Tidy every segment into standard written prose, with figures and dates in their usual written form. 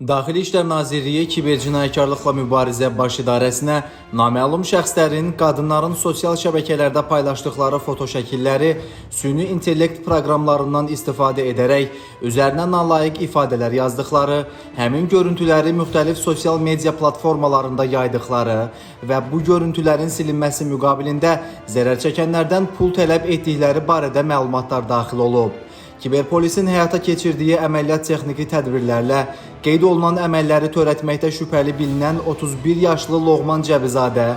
Daxili İşlər Nazirliyi kibercinayətkarlıqla mübarizə baş idarəsinə naməlum şəxslərin qadınların sosial şəbəkələrdə paylaşdıqları fotoşəkilləri süni intellekt proqramlarından istifadə edərək üzərinə nalayiq ifadələr yazdıqları, həmin görüntüləri müxtəlif sosial media platformalarında yaydıqları və bu görüntülərin silinməsi müqabilində zərər çəkənlərdən pul tələb etdikləri barədə məlumatlar daxil olub. Kiberpolisin həyata keçirdiyi əməliyyat texniki tədbirlərlə qeyd olunan əməlləri törətməkdə şübhəli bilinən 31 yaşlı Loğman Cəbizadə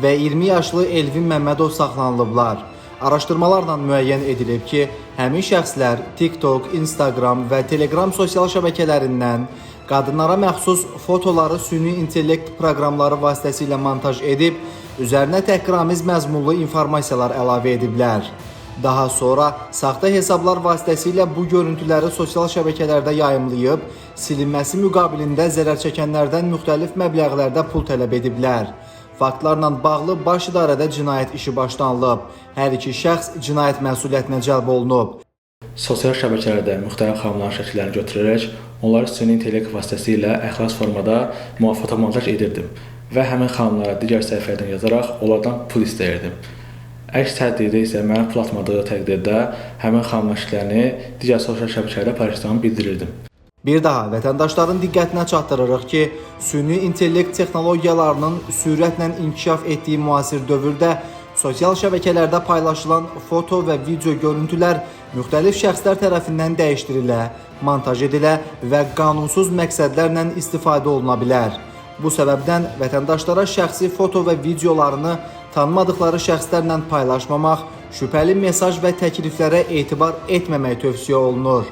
və 20 yaşlı Elvin Məmmədov saxlanılıblar. Araşdırmalarla müəyyən edilib ki, həmin şəxslər TikTok, Instagram və Telegram sosial şəbəkələrindən qadınlara məxsus fotoları süni intellekt proqramları vasitəsilə montaj edib, üzərinə təhqiramiz məzmunlu informasiyalar əlavə ediblər. Daha sonra saxta hesablar vasitəsilə bu görüntüləri sosial şəbəkələrdə yayımlayıb, silinməsi müqabilində zərər çəkənlərdən müxtəlif məbləğlərdə pul tələb ediblər. Faktlarla bağlı baş idarədə cinayət işi başlanılıb. Hər iki şəxs cinayət məsuliyyətinə cəlb olunub. Sosial şəbəkələrdə müxtəlif xanımların şəkillərini götürərək, onları süni intellekt vasitəsilə əxlas formada fotomontaj edirdim və həmin xanımlara digər səhifədən yazaraq onlardan pul istəyirdim. Əks təqdirdə isə mənə pul atmadığı təqdirdə həmin xanımların şəkillərini digər sosial şəbəkələrdə paylaşdığımı bildirirdim. Bir daha vətəndaşların diqqətinə çatdırırıq ki, süni intellekt texnologiyalarının sürətlə inkişaf etdiyi müasir dövrdə sosial şəbəkələrdə paylaşılan foto və video görüntülər müxtəlif şəxslər tərəfindən dəyişdirilə, montaj edilə və qanunsuz məqsədlərlə istifadə oluna bilər. Bu səbəbdən vətəndaşlara şəxsi foto və videolarını tanımadıqları şəxslərlə paylaşmamaq, şübhəli mesaj və təkliflərə etibar etməmək tövsiyə olunur.